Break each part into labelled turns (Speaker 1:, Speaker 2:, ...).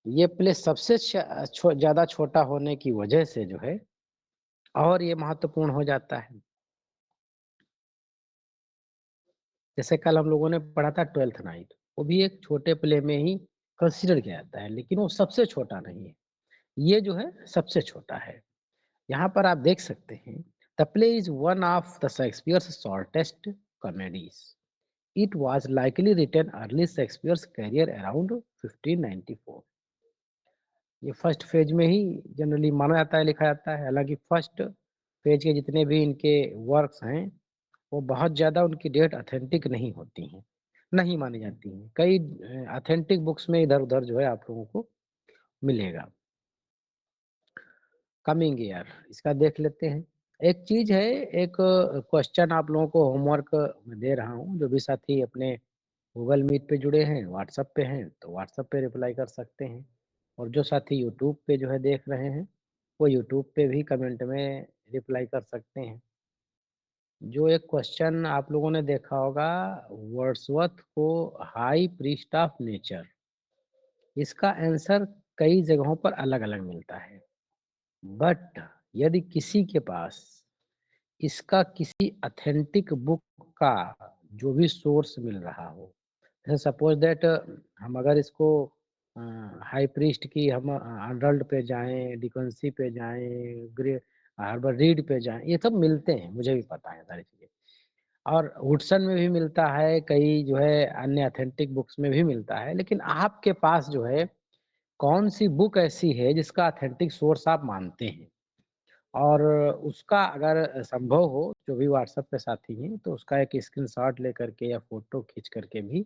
Speaker 1: ये प्लेस सबसे ज़्यादा छोटा होने की वजह से जो है और ये महत्वपूर्ण हो जाता है। जैसे कल हम लोगों ने पढ़ा था ट्वेल्थ नाइट, वो भी एक छोटे प्ले में ही कंसीडर किया जाता है, लेकिन वो सबसे छोटा नहीं है। ये जो है सबसे छोटा है। यहाँ पर आप देख सकते हैं, the play is one of the Shakespeare's shortest comedies. It was likely written early Shakespeare's career around 1594। ये फर्स्ट फेज में ही जनरली माना जाता है, लिखा जाता है। हालाँकि फर्स्ट फेज के जितने भी इनके वर्क्स हैं, वो बहुत ज़्यादा उनकी डेट ऑथेंटिक नहीं होती हैं, नहीं मानी जाती हैं। कई ऑथेंटिक बुक्स में इधर-उधर जो है आप लोगों को मिलेगा। कमिंग ईयर इसका देख लेते हैं। एक चीज़ है, एक क्वेश्चन आप लोगों को होमवर्क में दे रहा हूँ, जो भी साथी अपने गूगल मीट पे जुड़े हैं, व्हाट्सएप पे हैं, तो व्हाट्सएप पे रिप्लाई कर सकते हैं। और जो साथी यूट्यूब पे जो है देख रहे हैं, वो यूट्यूब पे भी कमेंट में रिप्लाई कर सकते हैं। जो एक क्वेश्चन आप लोगों ने देखा होगा, वर्ड्सवर्थ को हाई प्रीस्ट ऑफ नेचर, इसका आंसर कई जगहों पर अलग-अलग मिलता है। बट यदि किसी के पास इसका किसी ऑथेंटिक बुक का जो भी सोर्स मिल रहा हो, जैसे सपोज दैट हम अगर इसको हाई प्रीस्ट की हम अर्नल्ड पे जाएँ, डिकन्सी पे जाएँ, हार्बर रीड पे जाएँ, ये सब मिलते हैं, मुझे भी पता है सारी चीज़ें। और वुड्सन में भी मिलता है, कई जो है अन्य ऑथेंटिक बुक्स में भी मिलता है, लेकिन आपके पास जो है कौन-सी बुक ऐसी है जिसका ऑथेंटिक सोर्स आप मानते हैं? और उसका अगर संभव हो, जो भी व्हाट्सएप पे साथी हैं, तो उसका एक स्क्रीनशॉट लेकर के या फ़ोटो खींच करके भी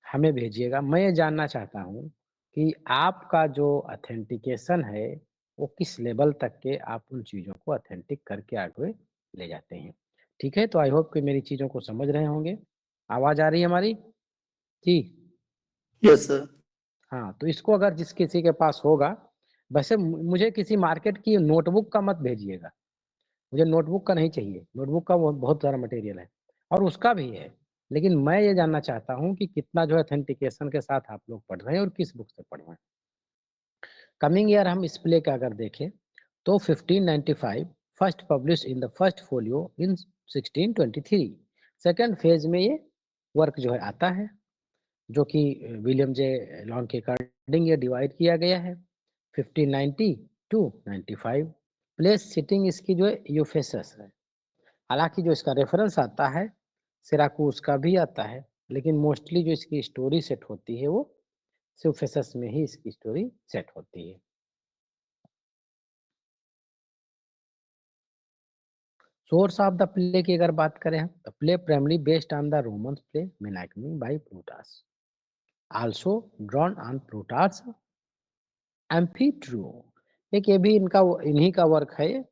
Speaker 1: हमें भेजिएगा। मैं ये जानना चाहता हूँ कि आपका जो ऑथेंटिकेशन है, वो किस लेवल तक के आप उन चीज़ों को ऑथेंटिक करके आगे ले जाते हैं। ठीक है? तो आई होप कि मेरी चीज़ों को समझ रहे होंगे। आवाज़ आ रही है हमारी? जी।
Speaker 2: Yes sir.
Speaker 1: हाँ, तो इसको अगर जिस किसी के पास होगा, वैसे मुझे किसी मार्केट की नोटबुक का मत भेजिएगा। मुझे नोटबुक का नहीं चाहिए, नोटबुक का वो बहुत सारा मटेरियल है और उसका भी है। लेकिन मैं ये जानना चाहता हूँ कि कितना जो है ऑथेंटिकेशन के साथ आप लोग पढ़ रहे हैं और किस बुक से पढ़ रहे हैं। कमिंग ईयर हम इस प्ले का अगर देखें तो 1595 first published in the first folio in 1623। Second phase में ये वर्क जो है आता है, जो कि विलियम जे लॉन्ग के अकॉर्डिंग ये डिवाइड किया गया है 1590 टू 95। प्लेस सिटिंग इसकी जो है यूफेसस है। हालाँकि जो इसका रेफ़रेंस आता है, सिराकूज़ का भी आता है, लेकिन मोस्टली जो इसकी स्टोरी सेट होती है, वो सूफेसस में ही इसकी स्टोरी सेट होती है। सोर्स ऑफ द प्ले की अगर बात करें हम, the play primarily based on the Roman play Menaechmi by Plutarch, also drawn on Plutarch Amphitryon. एक ये भी इन्हीं का वर्क है ये,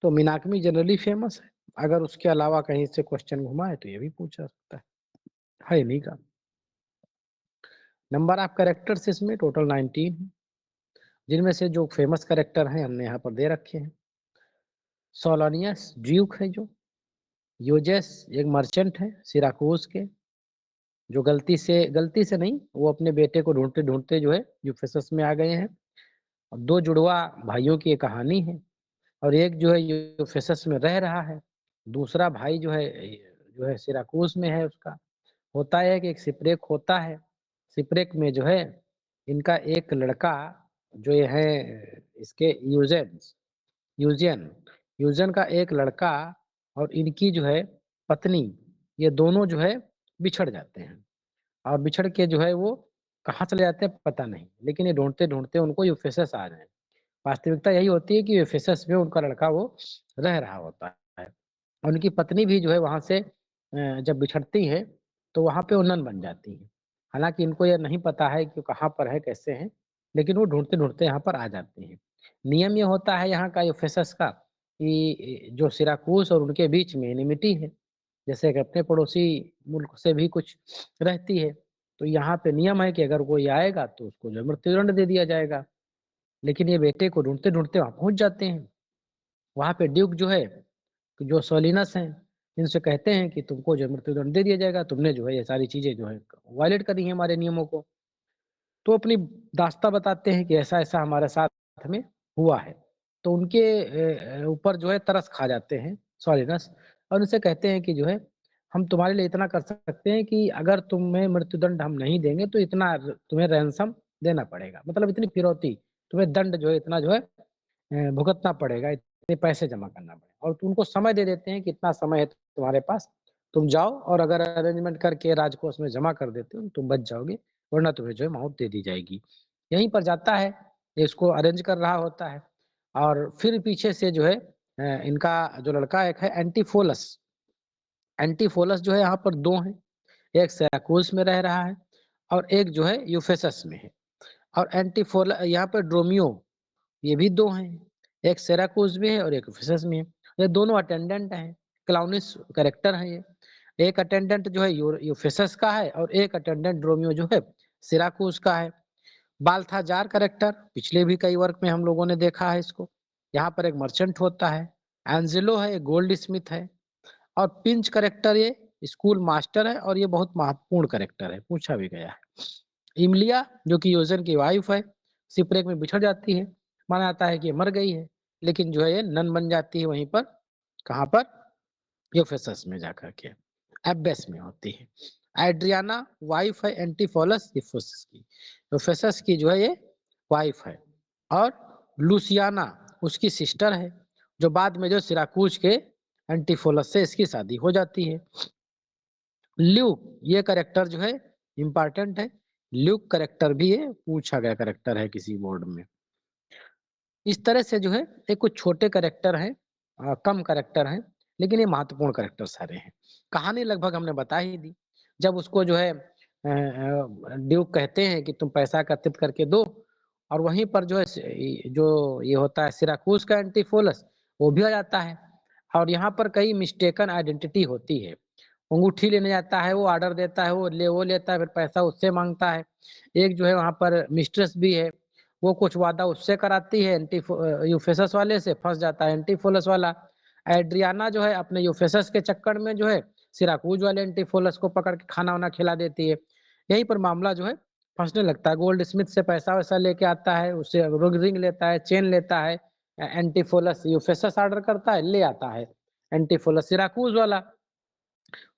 Speaker 1: तो मीनाकमी जनरली फेमस है। अगर उसके अलावा कहीं से क्वेश्चन घुमा है, तो ये भी पूछा सकता है इन्हीं का। नंबर ऑफ कैरेक्टर्स इसमें टोटल 19 है, जिनमें से जो फेमस कैरेक्टर हैं हमने यहाँ पर दे रखे हैं। सोलोनियस ड्यूक है जो, यूजेस एक मर्चेंट है सिराकूज के, जो गलती से नहीं, वो अपने बेटे को ढूँढते-ढूँढते जो है यूफेसस में आ गए हैं। और 2 जुड़वा भाइयों की ये कहानी है और एक जो है यूफेसस में रह रहा है, दूसरा भाई जो है सिराकूज में है उसका। होता है कि एक शिपरेक होता है, शिपरेक में जो है इनका एक लड़का जो ये है इसके यूजेन यूजेन का एक लड़का और इनकी जो है पत्नी, ये दोनों जो है बिछड़ जाते हैं और बिछड़ के जो है वो कहाँ चले जाते हैं पता नहीं, लेकिन ये ढूँढते-ढूँढते उनको यूफेसस आ रहे हैं। वास्तविकता यही होती है कि यूफेसस में उनका लड़का वो रह रहा होता है। और उनकी पत्नी भी जो है वहाँ से जब बिछड़ती है, तो वहाँ पे वो नन बन जाती हैं। हालाँकि इनको ये नहीं पता है कि वो कहाँ पर है, कैसे हैं, लेकिन वो ढूँढते-ढूँढते यहाँ पर आ जाते हैं। नियम ये होता है यहाँ का एफेसस का कि जो सिराकूस और उनके बीच में एनिमिटी है, जैसे कि अपने पड़ोसी मुल्क से भी कुछ रहती है। तो यहाँ पे नियम है कि अगर कोई आएगा तो उसको जो है मृत्युदंड दे दिया जाएगा। लेकिन ये बेटे को ढूँढते-ढूँढते वहाँ पहुँच जाते हैं। वहाँ पे ड्यूक जो है, जो सोलिनस हैं, इनसे कहते हैं कि तुमको जो है मृत्युदंड दे दिया जाएगा, तुमने जो है ये सारी चीज़ें जो है वायलेट करी हैं हमारे नियमों को। तो अपनी दास्तां बताते हैं कि ऐसा-ऐसा हमारे साथ में हुआ है। तो उनके ऊपर जो है तरस खा जाते हैं सॉलिनस और उनसे कहते हैं कि जो है हम तुम्हारे लिए इतना कर सकते हैं कि अगर तुम्हें मृत्युदंड हम नहीं देंगे तो इतना तुम्हें रैंसम देना पड़ेगा। मतलब इतनी फिरौती, तुम्हें दंड जो है इतना जो है भुगतना पड़ेगा, इतने पैसे जमा करना पड़ेगा और उनको समय दे देते हैं कि इतना समय है तुम्हारे पास, तुम जाओ और अगर अरेंजमेंट करके राजकोष में जमा कर देते हो, तुम बच जाओगे, वरना तुम्हें जो है मौत दे दी जाएगी। यहीं पर जाता है, ये इसको अरेंज कर रहा होता है और फिर पीछे से जो है इनका जो लड़का एक है एंटीफोलस, एंटीफोलस जो है यहाँ पर 2 हैं, एक सिराकुस में रह रहा है और एक जो है यूफेसस में है और यहाँ पर ड्रोमियो ये भी 2 हैं, एक सिराकुस में है और एक यूफेसस में है। ये दोनों अटेंडेंट हैं, क्लाउनिस कैरेक्टर हैं ये। एक अटेंडेंट जो है यूफेसस का है और एक अटेंडेंट ड्रोमियो जो है सिराकुस का है। बाल्थाजार कैरेक्टर पिछले भी कई वर्क में हम लोगों ने देखा है इसको। यहाँ पर एक मर्चेंट होता है, एंजेलो है, गोल्ड स्मिथ है और पिंच कैरेक्टर ये स्कूल मास्टर है और ये बहुत महत्वपूर्ण कैरेक्टर है, पूछा भी गया है। इमलिया जो कि योजन की वाइफ है, शिपरेक में बिछड़ जाती है, माना जाता है कि ये मर गई है, लेकिन जो है ये नन बन जाती है वहीं पर, कहाँ पर? एफेसस में जाकर के, एब्बेस में होती है। एड्रियाना वाइफ है एंटीफोलस इफोसस की, एफेसस की जो है ये वाइफ है और लुसियाना उसकी सिस्टर है, जो बाद में जो सिराकूज के एंटीफोलस से इसकी शादी हो जाती है। ल्यूक ये कैरेक्टर जो है इम्पोर्टेंट है, ल्यूक कैरेक्टर भी है, पूछा गया कैरेक्टर है किसी बोर्ड में। इस तरह से जो है ये कुछ छोटे कैरेक्टर हैं, कम कैरेक्टर हैं, लेकिन ये महत्वपूर्ण कैरेक्टर सारे हैं। कहानी लगभग हमने बता ही दी। जब उसको जो है ड्यूक कहते हैं कि तुम पैसा एकत्रित करके दो और वहीं पर जो है जो ये होता है सिराकूज का एंटीफोलस वो भी आ जाता है और यहाँ पर कई मिस्टेकन आइडेंटिटी होती है। अंगूठी लेने जाता है, वो ऑर्डर देता है, वो लेता है, फिर पैसा उससे माँगता है। एक जो है वहाँ पर मिस्ट्रेस भी है, वो कुछ वादा उससे कराती है यूफेसस वाले से, फँस जाता है एंटीफोलस वाला। एड्रियाना जो है अपने यूफेसस के चक्कर में जो है सिराकूज वाले एंटीफोलस को पकड़ के खाना-वाना खिला देती है। यहीं पर मामला जो है फँसने लगता है। गोल्ड स्मिथ से पैसा-वैसा लेके आता है, उससे रिंग लेता है, चेन लेता है। एंटीफोलस यूफेसस ऑर्डर करता है, ले आता है एंटीफोलस सिराकूज वाला।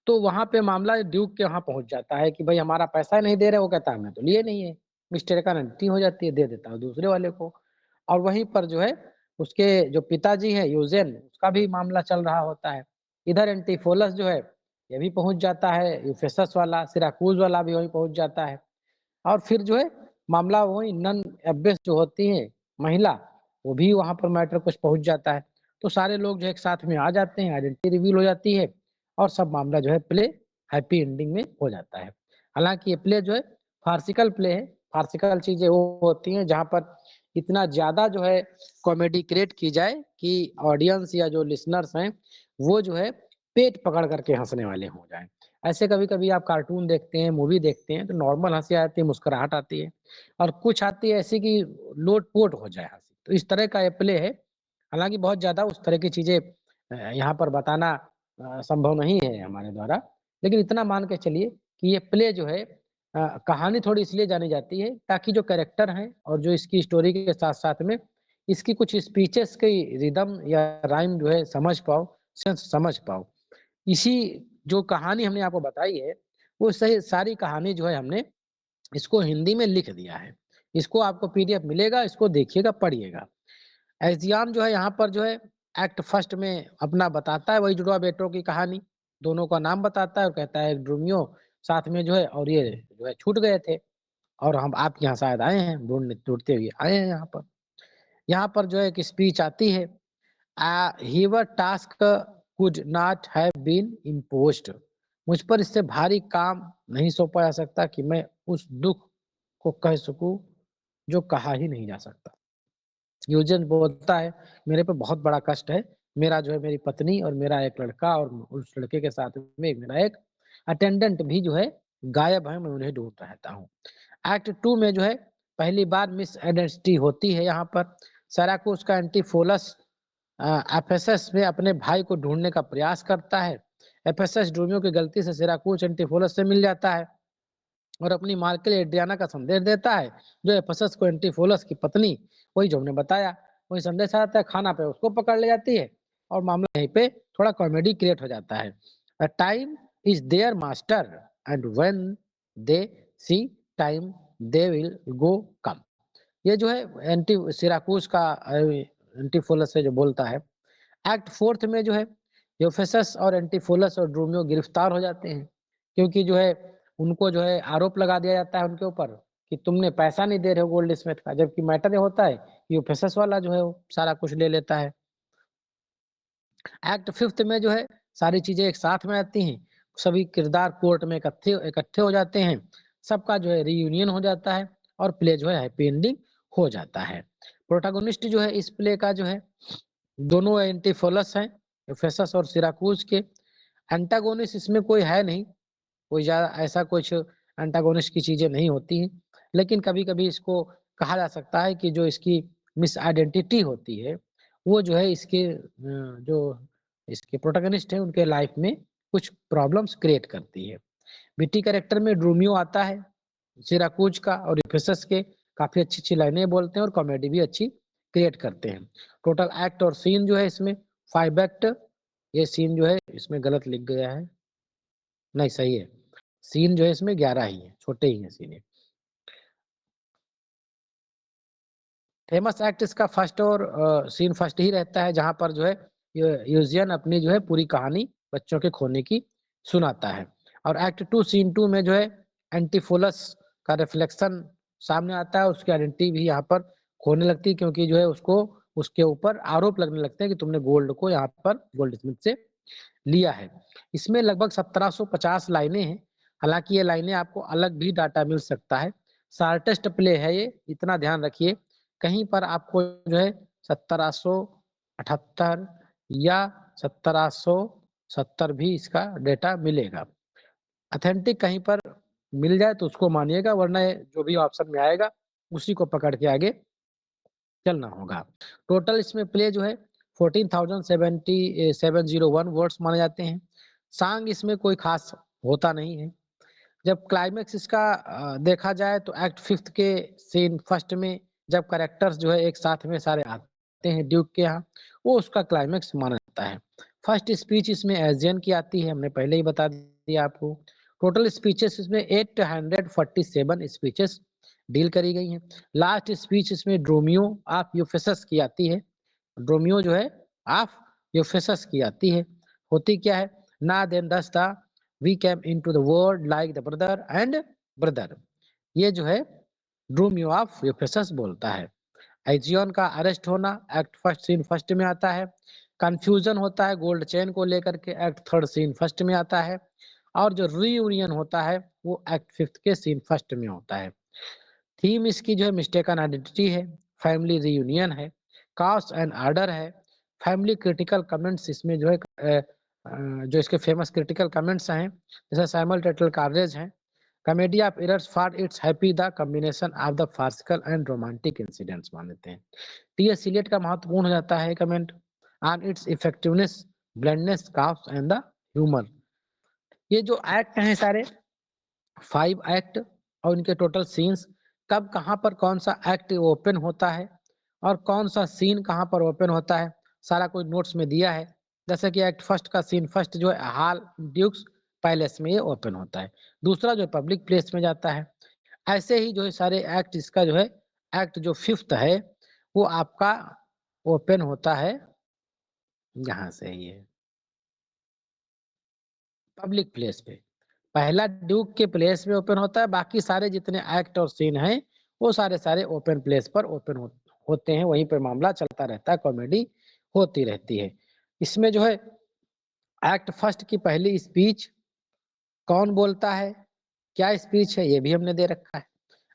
Speaker 1: तो वहाँ पे मामला ड्यूक के वहाँ पहुँच जाता है कि भाई हमारा पैसा नहीं दे रहे, वो कहता है हमने तो लिए नहीं है। मिस्टेकन आइडेंटिटी हो जाती है, दे देता है दूसरे वाले को और वहीं पर जो है उसके जो पिताजी हैं यूजेन, उसका भी मामला चल रहा होता है। इधर एंटीफोलस जो है ये भी पहुँच जाता है, यूफेसस वाला, सिराकूज वाला भी वहीं पहुँच जाता है और फिर जो है मामला वही नन एब्बेस जो होती हैं महिला, वो भी वहाँ पर मैटर कुछ पहुँच जाता है। तो सारे लोग जो है एक साथ में आ जाते हैं, आइडेंटिटी रिवील हो जाती है और सब मामला जो है प्ले हैप्पी एंडिंग में हो जाता है। हालाँकि ये प्ले जो है फार्सिकल प्ले है, फार्सिकल चीज़ें वो होती हैं जहाँ पर इतना ज़्यादा जो है कॉमेडी क्रिएट की जाए कि ऑडियंस या जो लिसनर्स हैं, वो जो है पेट पकड़ कर के हँसने वाले हो जाएँ। ऐसे कभी-कभी आप कार्टून देखते हैं, मूवी देखते हैं, तो नॉर्मल हँसी आती है, मुस्कुराहट आती है और कुछ आती है ऐसी कि लोट-पोट हो जाए हँसी। तो इस तरह का ये प्ले है। हालाँकि बहुत ज़्यादा उस तरह की चीज़ें यहाँ पर बताना संभव नहीं है हमारे द्वारा, लेकिन इतना मान के चलिए कि ये प्ले जो है कहानी थोड़ी इसलिए जानी जाती है ताकि जो कैरेक्टर हैं और जो इसकी स्टोरी के साथ-साथ में इसकी कुछ स्पीचेस की रिदम या राइम जो है समझ पाओ, सेंस समझ पाओ। इसी जो कहानी हमने आपको बताई है, वो सही सारी कहानी जो है हमने इसको हिंदी में लिख दिया है। इसको आपको पीडीएफ मिलेगा, इसको देखिएगा, पढ़िएगा। एग्ज़ाम जो है यहाँ पर जो है एक्ट फर्स्ट में अपना बताता है वही जुड़वा बेटों की कहानी, दोनों का नाम बताता है और कहता है ड्रोमियो साथ में जो है और ये जो है छूट गए थे और हम आपके यहाँ शायद आए हैं, ढूँढते हुए आए हैं यहाँ पर। यहाँ पर जो है एक स्पीच आती है however task could not have been imposed. मुझ पर इससे भारी काम नहीं सौंपा जा सकता कि मैं उस दुःख को कह सकूँ, जो कहा ही नहीं जा सकता। यूजेन बोलता है मेरे पे बहुत बड़ा कष्ट है, मेरा जो है मेरी पत्नी और मेरा एक लड़का और उस लड़के के साथ में मेरा एक अटेंडेंट भी जो है गायब है, मैं उन्हें ढूँढ रहता हूँ। एक्ट 2 में जो है पहली बार मिस आइडेंटिटी होती है यहाँ पर। सिराकूज़ का एंटीफोलस एफेसस में अपने भाई को ढूँढने का प्रयास करता है। एफेसस ड्रोमियो की गलती से सिराकूज़ एंटीफोलस से मिल जाता है। और अपनी मार्केल एड्रियाना का संदेश देता है, जो एफेसस को एंटीफोलस की पत्नी, वही जो हमने बताया, वही संदेश आता है, खाना पे उसको पकड़ ले जाती है और मामला यहीं पे थोड़ा कॉमेडी क्रिएट हो जाता है। Time is their master and when they see time they will go come. ये जो है एंटी सिराकुज का एंटीफोलस से जो बोलता है। एक्ट फोर्थ में जो है यूफेसस और एंटीफोलस और ड्रोमियो गिरफ्तार हो जाते हैं, क्योंकि जो है उनको जो है आरोप लगा दिया जाता है उनके ऊपर कि तुमने पैसा नहीं दे रहे हो गोल्ड स्मिथ का, जबकि मैटर ये होता है कि यूफेसस वाला जो है वो सारा कुछ ले लेता है। एक्ट फिफ्थ में जो है सारी चीजें एक साथ में आती हैं, सभी किरदार कोर्ट में इकट्ठे इकट्ठे हो जाते हैं, सबका जो है रीयूनियन हो जाता है और प्ले जो है हैप्पी एंडिंग हो जाता है। प्रोटागोनिस्ट जो है इस प्ले का जो है दोनों एंटीफोलस हैं, एफेसस और सिराकूज के। एंटागोनिस्ट इसमें कोई है नहीं, कोई ज़्यादा ऐसा कुछ एंटागोनिस्ट की चीज़ें नहीं होती हैं, लेकिन कभी-कभी इसको कहा जा सकता है कि जो इसकी मिस आइडेंटिटी होती है, वो जो है इसके जो इसके प्रोटैगनिस्ट हैं, उनके लाइफ में कुछ प्रॉब्लम्स क्रिएट करती है। विट्टी कैरेक्टर में ड्रोमियो आता है, सिराकूज का और एफेसस के, काफ़ी अच्छी-अच्छी लाइनें बोलते हैं और कॉमेडी भी अच्छी क्रिएट करते हैं। टोटल एक्ट और सीन जो है इसमें 5 एक्ट, ये सीन जो है इसमें गलत लिख गया है, नहीं सही है। सीन जो है इसमें 11 ही है, छोटे ही हैं सीन ये। फेमस एक्ट इसका फर्स्ट और सीन फर्स्ट ही रहता है, जहाँ पर जो है यूजियन अपनी जो है पूरी कहानी बच्चों के खोने की सुनाता है। और एक्ट 2 सीन 2 में जो है एंटीफोलस का रिफ्लेक्शन सामने आता है, उसकी आइडेंटिटी भी यहाँ पर खोने लगती है, क्योंकि जो है उसको उसके ऊपर आरोप लगने लगते हैं कि तुमने गोल्ड को यहाँ पर गोल्ड स्मिथ से लिया है। इसमें लगभग 1750 लाइनें हैं, हालाँकि ये लाइनें आपको अलग भी डाटा मिल सकता है। शॉर्टेस्ट प्ले है ये, इतना ध्यान रखिए। कहीं पर आपको जो है 1778 या 1770 भी इसका डेटा मिलेगा। ऑथेंटिक कहीं पर मिल जाए तो उसको मानिएगा, वरना ये जो भी ऑप्शन में आएगा, उसी को पकड़ के आगे चलना होगा। टोटल इसमें प्ले जो है 14,701 वर्ड्स माने जाते हैं। सॉन्ग इसमें कोई खास होता नहीं है। जब क्लाइमेक्स इसका देखा जाए तो एक्ट फिफ्थ के सीन फर्स्ट में जब कैरेक्टर्स जो है एक साथ में सारे आते हैं ड्यूक के यहाँ, वो उसका क्लाइमेक्स माना जाता है। फर्स्ट स्पीच इसमें एजियन की आती है, हमने पहले ही बता दिया आपको। टोटल स्पीचेस इसमें 847 स्पीचेस डील करी गई हैं। लास्ट स्पीच इसमें ड्रोमियो ऑफ यूफेसस की आती है। ड्रोमियो जो है ऑफ यूफेसस की आती है। होती क्या है, ना then thus the we came into the world like the brother and brother, ये जो है ड्रोमियो ऑफ यूफेसस बोलता है। एजियन का अरेस्ट होना एक्ट फर्स्ट सीन फर्स्ट में आता है। कंफ्यूजन होता है गोल्ड चेन को लेकर के, एक्ट थर्ड सीन फर्स्ट में आता है। और जो रीयूनियन होता है वो एक्ट फिफ्थ के सीन फर्स्ट में होता है। थीम इसकी जो है मिस्टेकन आइडेंटिटी है, फैमिली रियूनियन है, कास्ट एंड आर्डर है, फैमिली क्रिटिकल कमेंट्स इसमें जो है जो इसके फेमस क्रिटिकल कमेंट्स हैं, जैसे साइमल्टेटल कार्नेज है, comedy of errors for its happy the combination of the farcical and romantic incidents मान लेते हैं। टी.एस. इलियट का महत्वपूर्ण हो जाता है comment on its effectiveness, blandness, cast and the humour. ये जो एक्ट हैं सारे 5 एक्ट और इनके टोटल सीन्स, कब कहाँ पर कौन सा एक्ट ओपन होता है और कौन सा सीन कहाँ पर ओपन होता है, सारा कुछ नोट्स में दिया है। जैसे कि एक्ट फर्स्ट का सीन फर्स्ट जो है हाल ड्यूक्स पैलेस में ये ओपन होता है, दूसरा जो पब्लिक प्लेस में जाता है। ऐसे ही जो है सारे एक्ट, इसका जो है एक्ट जो फिफ्थ है वो आपका ओपन होता है यहाँ से, ये पब्लिक प्लेस पे। पहला ड्यूक के प्लेस में ओपन होता है, बाकी सारे जितने एक्ट और सीन हैं वो सारे सारे ओपन प्लेस पर ओपन होते हैं, वहीं पे मामला चलता रहता है, कॉमेडी होती रहती है। इसमें जो है एक्ट फर्स्ट की पहली स्पीच कौन बोलता है, क्या स्पीच है, ये भी हमने दे रखा है।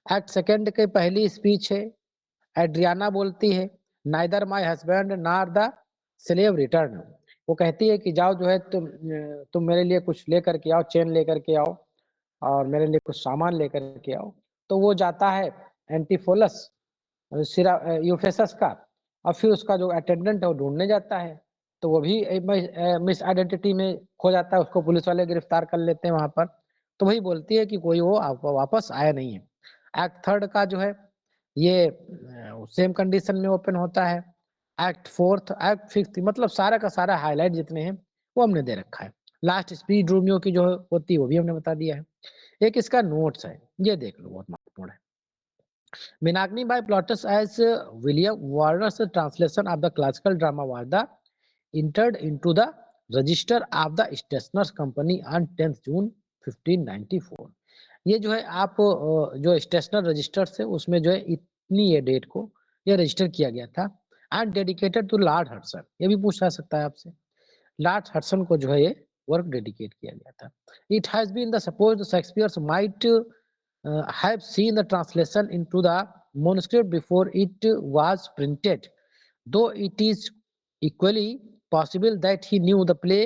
Speaker 1: एक्ट सेकंड की पहली स्पीच है, एड्रियाना बोलती है, neither my husband nor the slave return. वो कहती है कि जाओ जो है तुम मेरे लिए कुछ लेकर के आओ, चेन लेकर के आओ और मेरे लिए कुछ सामान लेकर के आओ। तो वो जाता है एंटीफोलस यूफेसस का, और फिर उसका जो अटेंडेंट है वो ढूंढने जाता है, तो वो भी मिस आइडेंटिटी में खो जाता है, उसको पुलिस वाले गिरफ्तार कर लेते हैं वहां पर। तो वही बोलती है कि कोई वो वापस आया नहीं है। एक्ट थर्ड का जो है ये सेम कंडीशन में ओपन होता है। एक्ट फोर्थ, एक्ट फिफ्थ, मतलब सारा का सारा हाईलाइट जितने हैं वो हमने दे रखा है। लास्ट स्पीड रोमियो की जो होती है वो भी हमने बता दिया है। एक इसका नोट्स है, ये देख लो, बहुत महत्वपूर्ण है। Menagni by Plautus as William Warner's translation of the classical drama was the entered into the register of the Stationers Company on 10th June 1594। ये जो है आप जो स्टेशनर रजिस्टर से उसमें जो है इतनी ये डेट को ये रजिस्टर किया गया था। And dedicated to lord Hudson, ये भी पूछा सकता है आपसे। लॉर्ड हडसन को जो है ये वर्क डेडिकेट किया गया था। It has been the supposed Shakespeare might have seen the translation into the manuscript before it was printed, though it is equally possible that he knew the play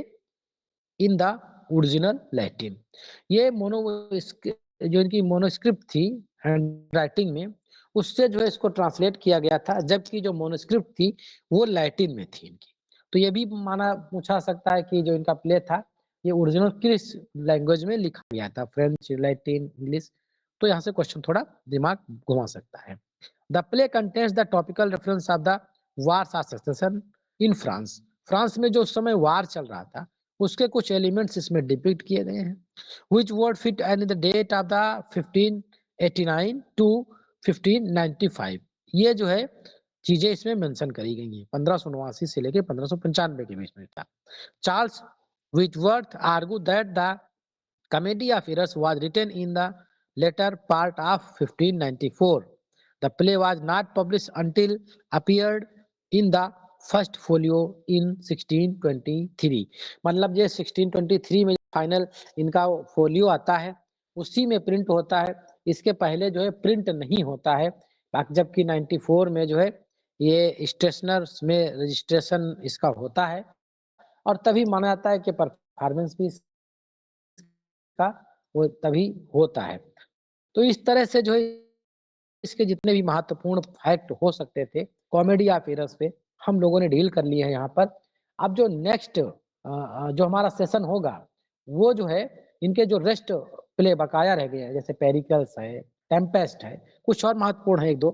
Speaker 1: in the original Latin। ये mono जो इनकी मोनोस्क्रिप्ट थी hand writing में, उससे जो है इसको translate किया गया था, जबकि जो मोनोस्क्रिप्ट थी वो लैटिन में थी इनकी। तो ये भी माना पूछा सकता है कि जो इनका प्ले था ये ओरिजिनल किस लैंग्वेज में लिखा गया था, फ्रेंच, लैटिन, इंग्लिश। तो यहाँ से क्वेश्चन थोड़ा दिमाग घुमा सकता है। The play contains the topical reference of the wars of succession in France. France में जो उस समय वार चल रहा था उसके कुछ एलिमेंट्स इसमें डिपिक्ट किए गए हैं। Which word fit and the date of the 1589 to 1595। ये जो है चीजें इसमें मेंशन करी गई हैं। 1589 से लेकर 1595 के बीच में था। Charles Whitworth argue that the Comedy of Errors was written in the later part of 1594। The play was not published until appeared in the first folio in 1623। मतलब ये 1623 में फाइनल इनका फोलियो आता है, उसी में प्रिंट होता है। इसके पहले जो है प्रिंट नहीं होता है। जबकि 94 में जो है ये स्टेशनर्स में रजिस्ट्रेशन इसका होता है, और तभी माना जाता है कि परफॉर्मेंस भी का वो तभी होता है। तो इस तरह से जो है इसके जितने भी महत्वपूर्ण फैक्ट हो सकते थे कॉमेडी ऑफ एरर्स पे हम लोगों ने डील कर लिए हैं यहाँ पर। अब जो नेक्स्ट जो हमारा सेशन होगा वो जो है इनके जो रेस्ट प्ले बकाया रह गए हैं, जैसे पेरिकल्स है, टेम्पेस्ट है, कुछ और महत्वपूर्ण है एक दो,